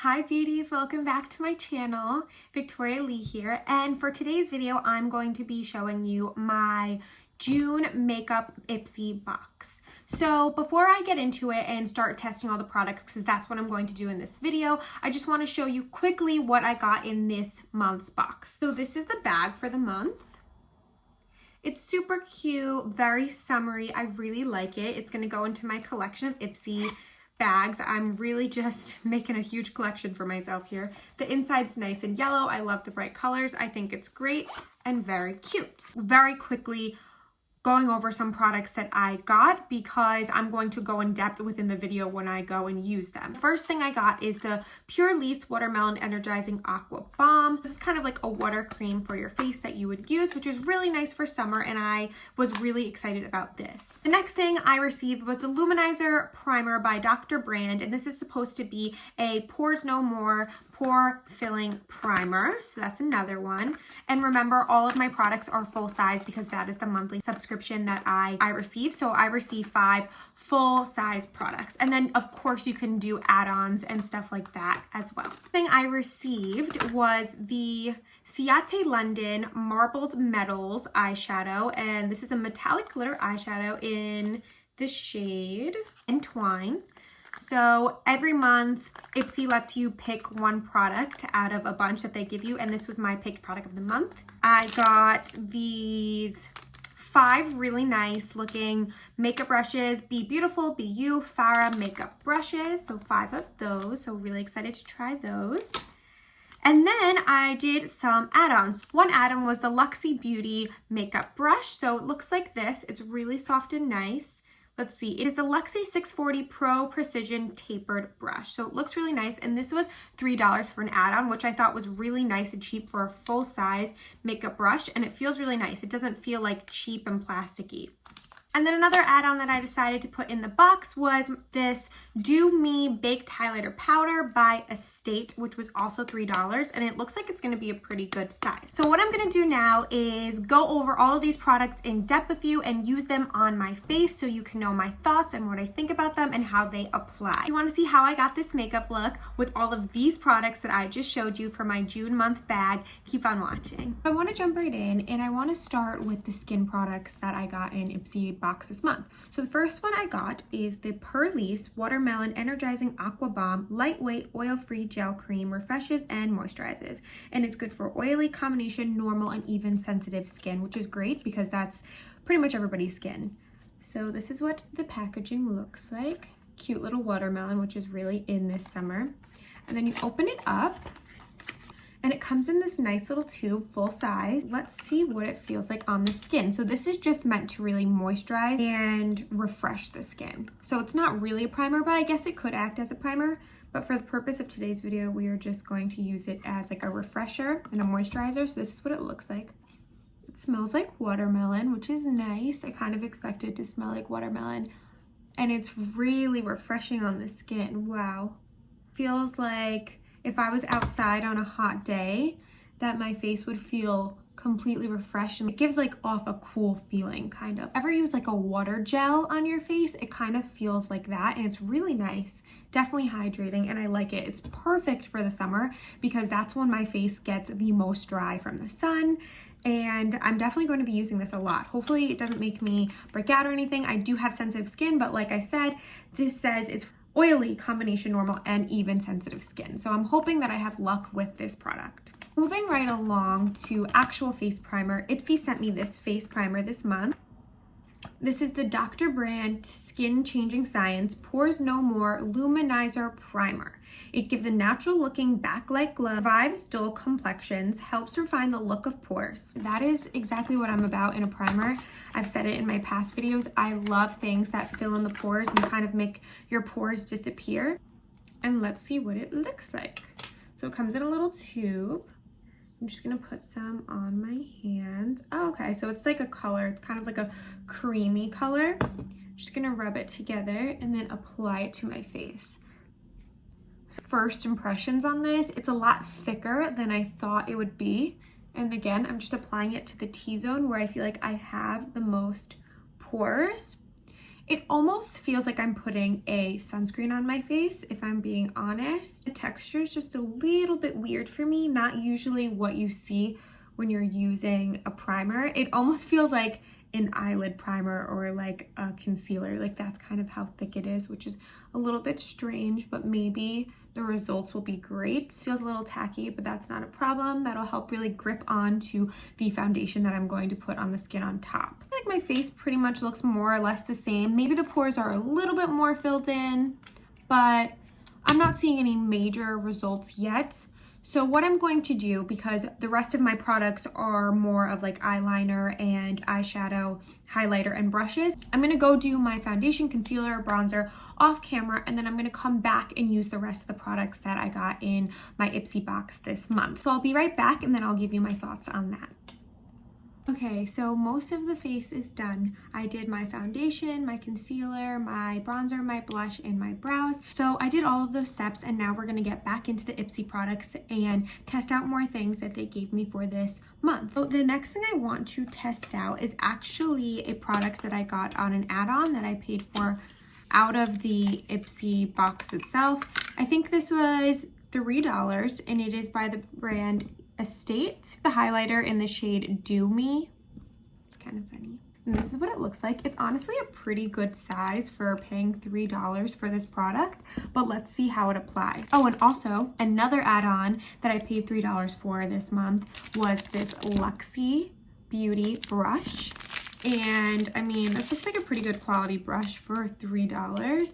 Hi beauties, welcome back to my channel. Victoria Lee here, and for today's video I'm going to be showing you my June makeup IPSY box. So before I get into it and start testing all the products, because that's what I'm going to do in this video, I just want to show you quickly what I got in this month's box. So this is the bag for the month. It's super cute, very summery. I really like it. It's going to go into my collection of IPSY bags. I'm really just making a huge collection for myself here. The inside's nice and yellow. I love the bright colors. I think it's great and very cute. Very quickly going over some products that I got because I'm going to go in depth within the video when I go and use them. First thing I got is the PURLISSE Watermelon Energizing Aqua Balm. This is kind of like a water cream for your face that you would use, which is really nice for summer, and I was really excited about this. The next thing I received was the Luminizer Primer by Dr. Brand, and this is supposed to be a Pores No More pore filling primer. So that's another one. And remember, all of my products are full size because that is the monthly subscription that I receive. So I receive 5 full size products. And then of course you can do add-ons and stuff like that as well. The thing I received was the CIATÉ London Marbled Metals eyeshadow. And this is a metallic glitter eyeshadow in the shade Entwine. So every month, IPSY lets you pick one product out of a bunch that they give you, and this was my picked product of the month. I got these 5 really nice looking makeup brushes, Be Beautiful, Be You, F.A.R.A.H makeup brushes, so 5 of those, so really excited to try those. And then I did some add-ons. One add-on was the LUXIE Beauty makeup brush, so it looks like this. It's really soft and nice. Let's see, it is the LUXIE 640 Pro Precision Tapered Brush. So it looks really nice, and this was $3 for an add-on, which I thought was really nice and cheap for a full-size makeup brush, and it feels really nice. It doesn't feel like cheap and plasticky. And then another add-on that I decided to put in the box was this Do Me Baked Highlighter Powder by Estate, which was also $3, and it looks like it's going to be a pretty good size. So what I'm going to do now is go over all of these products in depth with you and use them on my face so you can know my thoughts and what I think about them and how they apply. If you want to see how I got this makeup look with all of these products that I just showed you for my June month bag, keep on watching. I want to jump right in, and I want to start with the skin products that I got in IPSY box this month. So the first one I got is the PURLISSE Watermelon Energizing Aqua Balm Lightweight Oil-Free Gel Cream. Refreshes and moisturizes, and it's good for oily, combination, normal, and even sensitive skin, which is great because that's pretty much everybody's skin. So this is what the packaging looks like. Cute little watermelon, which is really in this summer. And then you open it up, and it comes in this nice little tube, full size. Let's see what it feels like on the skin. So this is just meant to really moisturize and refresh the skin. So it's not really a primer, but I guess it could act as a primer. But for the purpose of today's video, we are just going to use it as like a refresher and a moisturizer. So this is what it looks like. It smells like watermelon, which is nice. I kind of expected it to smell like watermelon. And it's really refreshing on the skin. Wow. Feels like if I was outside on a hot day, that my face would feel completely refreshed, and it gives like off a cool feeling, kind of. Ever use like a water gel on your face? It kind of feels like that, and it's really nice. Definitely hydrating, and I like it. It's perfect for the summer because that's when my face gets the most dry from the sun, and I'm definitely going to be using this a lot. Hopefully it doesn't make me break out or anything. I do have sensitive skin, but like I said, this says it's oily, combination, normal, and even sensitive skin. So I'm hoping that I have luck with this product. Moving right along to actual face primer, IPSY sent me this face primer this month. This is the Dr. Brand Skin Changing Science Pores No More Luminizer Primer. It gives a natural looking backlight glow, revives dull complexions, helps refine the look of pores. That is exactly what I'm about in a primer. I've said it in my past videos. I love things that fill in the pores and kind of make your pores disappear. And let's see what it looks like. So it comes in a little tube. I'm just gonna put some on my hand. Oh, okay, so it's like a color. It's kind of like a creamy color. Just gonna rub it together and then apply it to my face. So first impressions on this, it's a lot thicker than I thought it would be. And again, I'm just applying it to the T-zone where I feel like I have the most pores. It almost feels like I'm putting a sunscreen on my face, if I'm being honest. The texture is just a little bit weird for me, not usually what you see when you're using a primer. It almost feels like an eyelid primer or like a concealer. Like that's kind of how thick it is, which is a little bit strange, but maybe the results will be great. It feels a little tacky, but that's not a problem. That'll help really grip onto the foundation that I'm going to put on the skin on top. Like my face pretty much looks more or less the same. Maybe the pores are a little bit more filled in, but I'm not seeing any major results yet. So what I'm going to do, because the rest of my products are more of like eyeliner and eyeshadow, highlighter, and brushes, I'm going to go do my foundation, concealer, bronzer off camera, and then I'm going to come back and use the rest of the products that I got in my IPSY box this month. So I'll be right back and then I'll give you my thoughts on that. Okay, so most of the face is done. I did my foundation, my concealer, my bronzer, my blush, and my brows. So I did all of those steps, and now we're gonna get back into the IPSY products and test out more things that they gave me for this month. So the next thing I want to test out is actually a product that I got on an add-on that I paid for out of the IPSY box itself. I think this was $3, and it is by the brand Estate. The highlighter in the shade Do Me. It's kind of funny. And this is what it looks like. It's honestly a pretty good size for paying $3 for this product, but let's see how it applies. Oh, and also another add-on that I paid $3 for this month was this LUXIE Beauty brush. And I mean, this looks like a pretty good quality brush for $3.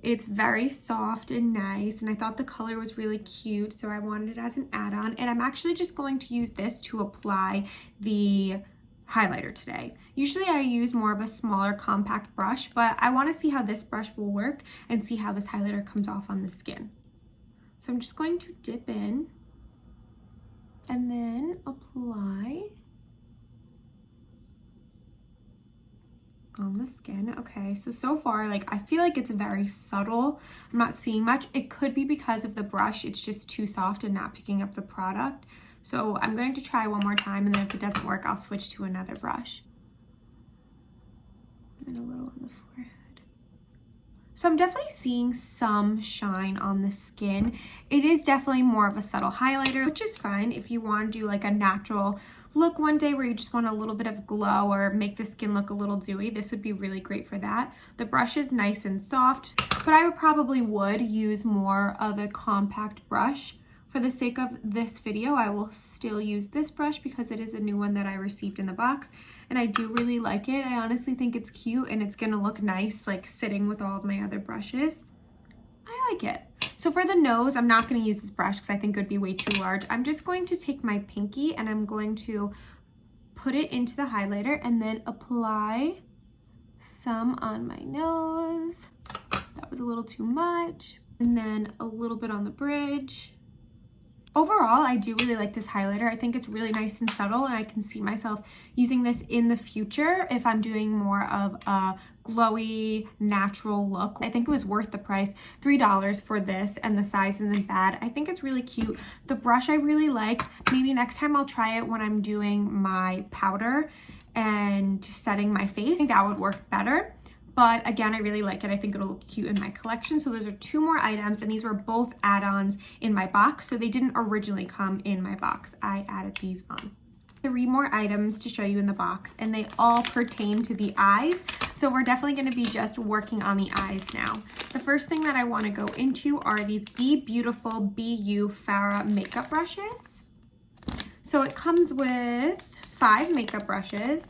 It's very soft and nice, and I thought the color was really cute, so I wanted it as an add-on. And I'm actually just going to use this to apply the highlighter today. Usually I use more of a smaller compact brush, but I want to see how this brush will work and see how this highlighter comes off on the skin. So I'm just going to dip in and then apply on the skin. Okay, so far, like, I feel like it's very subtle. I'm not seeing much. It could be because of the brush. It's just too soft and not picking up the product. So I'm going to try one more time, and then if it doesn't work, I'll switch to another brush. And a little on the forehead. So I'm definitely seeing some shine on the skin. It is definitely more of a subtle highlighter, which is fine if you want to do like a natural look one day where you just want a little bit of glow or make the skin look a little dewy. This would be really great for that. The brush is nice and soft, but I probably would use more of a compact brush. For the sake of this video, I will still use this brush because it is a new one that I received in the box, and I do really like it. I honestly think it's cute, and it's gonna look nice like sitting with all of my other brushes. I like it. So for the nose, I'm not going to use this brush because I think it would be way too large. I'm just going to take my pinky and I'm going to put it into the highlighter and then apply some on my nose. That was a little too much. And then a little bit on the bridge. Overall, I do really like this highlighter. I think it's really nice and subtle, and I can see myself using this in the future if I'm doing more of a glowy, natural look. I think it was worth the price, $3 for this, and the size isn't bad. I think it's really cute. The brush I really like. Maybe next time I'll try it when I'm doing my powder and setting my face. I think that would work better. But again, I really like it. I think it'll look cute in my collection. So those are 2 more items, and these were both add-ons in my box. So they didn't originally come in my box. I added these on. 3 more items to show you in the box, and they all pertain to the eyes. So we're definitely going to be just working on the eyes now. The first thing that I want to go into are these Be Beautiful BU F.A.R.A.H makeup brushes. So it comes with 5 makeup brushes.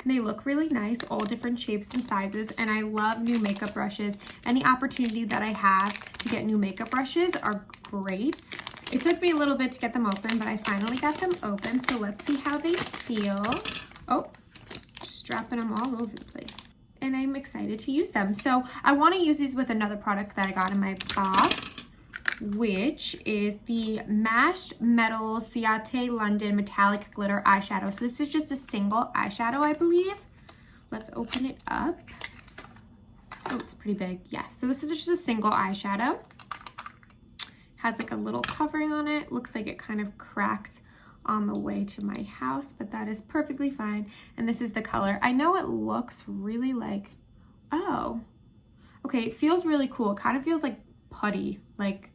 They look really nice, all different shapes and sizes, and I love new makeup brushes. Any opportunity that I have to get new makeup brushes are great. It took me a little bit to get them open, but I finally got them open, so let's see how they feel. Oh, just dropping them all over the place. And I'm excited to use them. So I want to use these with another product that I got in my box, which is the Mashed Metal CIATÉ London Metallic Glitter Eyeshadow. So this is just a single eyeshadow, I believe. Let's open it up. Oh, it's pretty big. Yes, so this is just a single eyeshadow. Has like a little covering on it. Looks like it kind of cracked on the way to my house, but that is perfectly fine. And this is the color. I know it looks really like Oh, okay, it feels really cool. It kind of feels like putty, like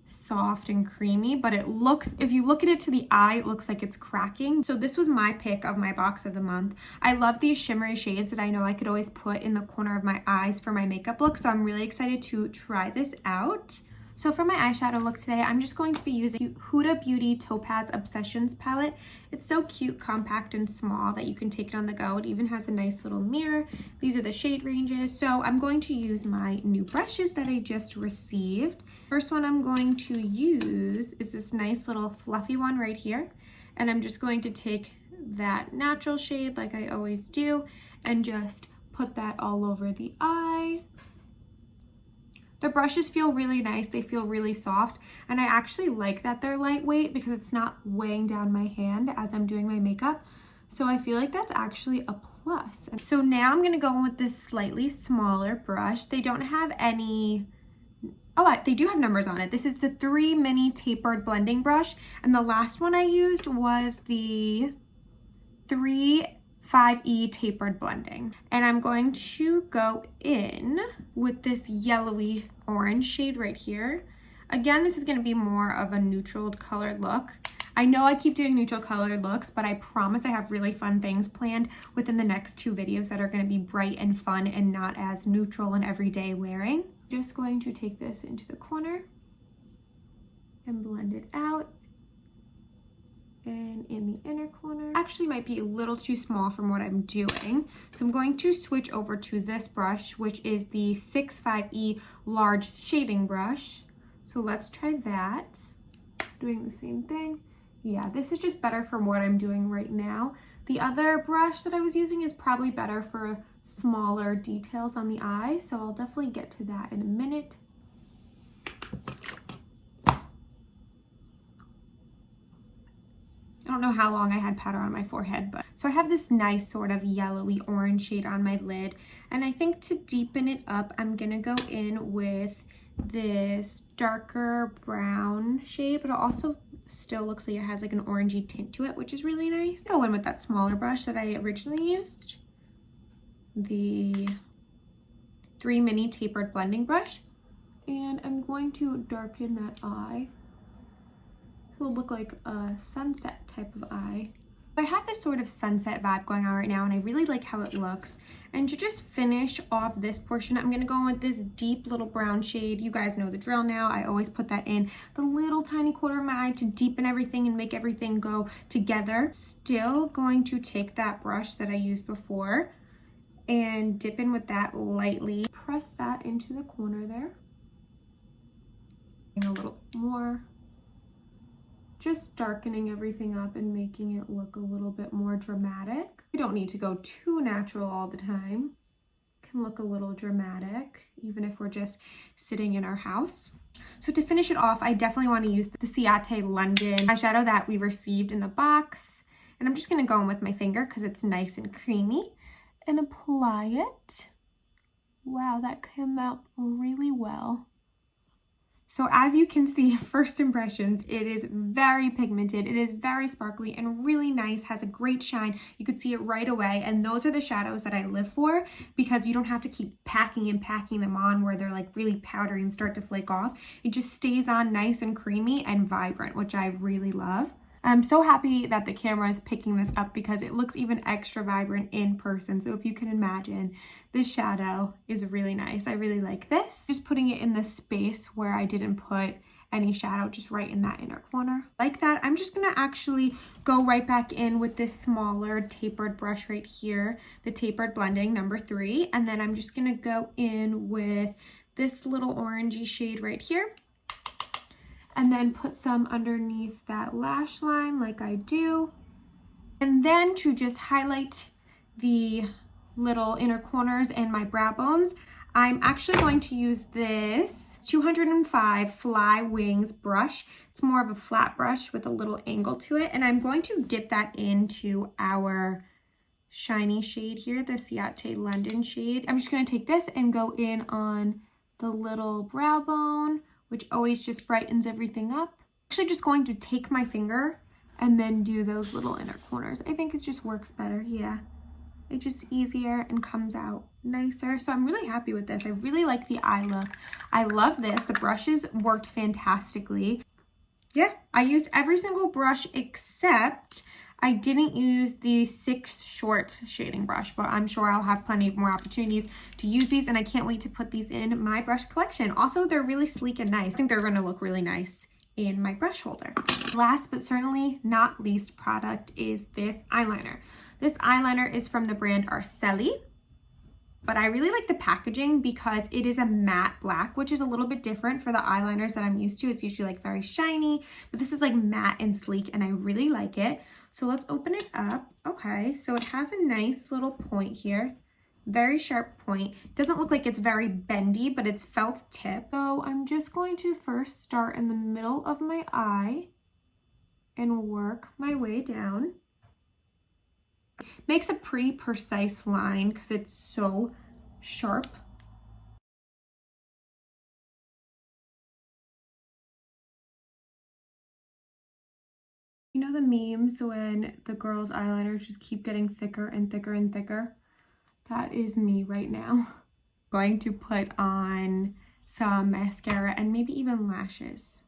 soft and creamy, but it looks, if you look at it to the eye, it looks like it's cracking. So this was my pick of my box of the month. I love these shimmery shades that I know I could always put in the corner of my eyes for my makeup look, so I'm really excited to try this out. So for my eyeshadow look today, I'm just going to be using Huda Beauty Topaz Obsessions palette. It's so cute, compact, and small that you can take it on the go. It even has a nice little mirror. These are the shade ranges. So I'm going to use my new brushes that I just received. First one I'm going to use is this nice little fluffy one right here. And I'm just going to take that natural shade like I always do and just put that all over the eye. The brushes feel really nice, they feel really soft, and I actually like that they're lightweight because it's not weighing down my hand as I'm doing my makeup. So I feel like that's actually a plus. So now I'm gonna go in with this slightly smaller brush. They don't have any, oh, they do have numbers on it. This is the 3 mini tapered blending brush, and the last one I used was the 5E tapered blending. And I'm going to go in with this yellowy orange shade right here. Again, this is going to be more of a neutral colored look. I know I keep doing neutral colored looks, but I promise I have really fun things planned within the next 2 videos that are going to be bright and fun and not as neutral and everyday wearing. Just going to take this into the corner and blend it out. And in the inner corner, actually might be a little too small from what I'm doing. So I'm going to switch over to this brush, which is the 65E large shading brush. So let's try that. Doing the same thing. Yeah, this is just better for what I'm doing right now. The other brush that I was using is probably better for smaller details on the eye. So I'll definitely get to that in a minute. I don't know how long I had powder on my forehead, but so I have this nice sort of yellowy orange shade on my lid, and I think to deepen it up, I'm gonna go in with this darker brown shade, but it also still looks like it has like an orangey tint to it, which is really nice. Go in with that smaller brush that I originally used, the 3 mini tapered blending brush, and I'm going to darken that eye. It'll look like a sunset type of eye. I have this sort of sunset vibe going on right now, and I really like how it looks. And to just finish off this portion, I'm gonna go in with this deep little brown shade. You guys know the drill now. I always put that in the little tiny corner of my eye to deepen everything and make everything go together. Still going to take that brush that I used before and dip in with that lightly. Press that into the corner there. And a little more. Just darkening everything up and making it look a little bit more dramatic. You don't need to go too natural all the time. It can look a little dramatic, even if we're just sitting in our house. So to finish it off, I definitely want to use the CIATÉ London eyeshadow that we received in the box. And I'm just going to go in with my finger because it's nice and creamy and apply it. Wow, that came out really well. So as you can see, first impressions, it is very pigmented, it is very sparkly and really nice, has a great shine. You could see it right away, and those are the shadows that I live for because you don't have to keep packing and packing them on where they're like really powdery and start to flake off. It just stays on nice and creamy and vibrant, which I really love. I'm so happy that the camera is picking this up because it looks even extra vibrant in person. So if you can imagine, this shadow is really nice. I really like this. Just putting it in the space where I didn't put any shadow, just right in that inner corner. Like that, I'm just gonna actually go right back in with this smaller tapered brush right here, the tapered blending number 3. And then I'm just gonna go in with this little orangey shade right here. And then put some underneath that lash line like I do. And then to just highlight the little inner corners and my brow bones, I'm actually going to use this 205 Fly Wings brush. It's more of a flat brush with a little angle to it. And I'm going to dip that into our shiny shade here, the CIATÉ London shade. I'm just gonna take this and go in on the little brow bone, which always just brightens everything up. Actually just going to take my finger and then do those little inner corners. I think it just works better, yeah. It's just easier and comes out nicer. So I'm really happy with this. I really like the eye look. I love this. The brushes worked fantastically. Yeah, I used every single brush except I didn't use the 6 short shading brush, but I'm sure I'll have plenty of more opportunities to use these, and I can't wait to put these in my brush collection. Also, they're really sleek and nice. I think they're going to look really nice in my brush holder. Last but certainly not least product is this eyeliner. This eyeliner is from the brand ARACELI. But I really like the packaging because it is a matte black, which is a little bit different for the eyeliners that I'm used to. It's usually like very shiny, but this is like matte and sleek and I really like it. So let's open it up. Okay, so it has a nice little point here. Very sharp point. Doesn't look like it's very bendy, but it's felt tip. So I'm just going to first start in the middle of my eye and work my way down. Makes a pretty precise line because it's so sharp. You know the memes when the girls' eyeliners just keep getting thicker and thicker and thicker? That is me right now. Going to put on some mascara and maybe even lashes.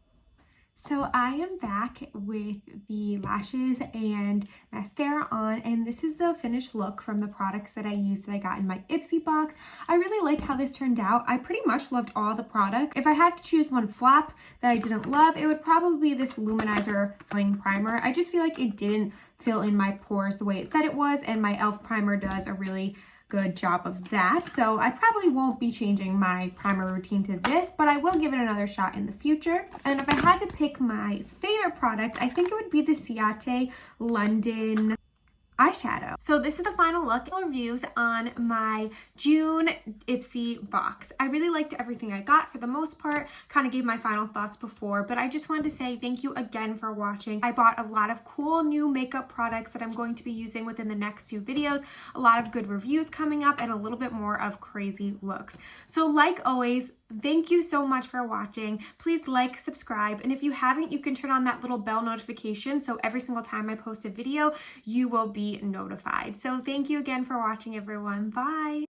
So I am back with the lashes and mascara on, and this is the finished look from the products that I used that I got in my IPSY box. I really like how this turned out. I pretty much loved all the products. If I had to choose one flop that I didn't love, it would probably be this luminizer primer. I just feel like it didn't fill in my pores the way it said it was, and my e.l.f. primer does a really good job of that. So I probably won't be changing my primer routine to this, but I will give it another shot in the future. And if I had to pick my favorite product, I think it would be the CIATÉ London eyeshadow. So this is the final look and reviews on my June IPSY box. I really liked everything I got for the most part, kind of gave my final thoughts before, but I just wanted to say thank you again for watching. I bought a lot of cool new makeup products that I'm going to be using within the next 2 videos, a lot of good reviews coming up, and a little bit more of crazy looks. So like always, thank you so much for watching. Please like, subscribe, and if you haven't, you can turn on that little bell notification so every single time I post a video, you will be notified. So thank you again for watching, everyone. Bye.